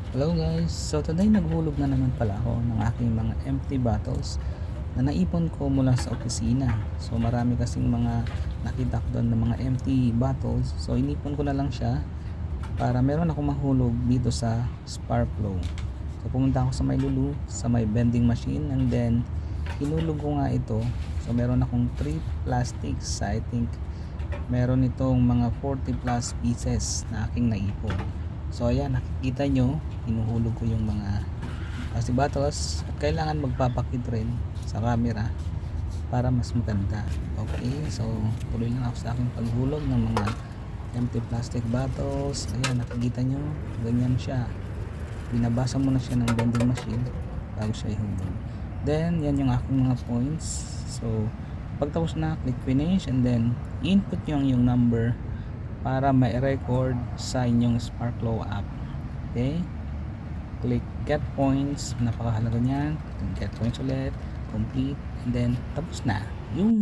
Hello guys, so today naghulog na naman pala ako ng aking mga empty bottles na naipon ko mula sa opisina. So marami kasing mga nakita ko doon ng mga empty bottles, so inipon ko na lang siya para meron akong mahulog dito sa Sparkflow. So pumunta ako sa may Lulu, sa may vending machine, and then hinulog ko nga ito. So meron akong 3 plastics, I think meron itong mga 40 plus pieces na aking naipon. So ayan, nakikita nyo, hinuhulog ko yung mga plastic bottles at kailangan magpapakit rin sa camera para mas maganda. Okay, so tuloy lang ako sa aking paghulog ng mga empty plastic bottles. Ayan, nakikita nyo, ganyan siya. Binabasa mo na siya ng vending machine bago siya ihulog. Then yan yung aking mga points. So pagtapos na, click finish, and then input nyo yung number para ma-record sa inyong Sparkflow app. Okay, click get points, napakahalaga niyan. Get points ulit, complete, and then tapos na yung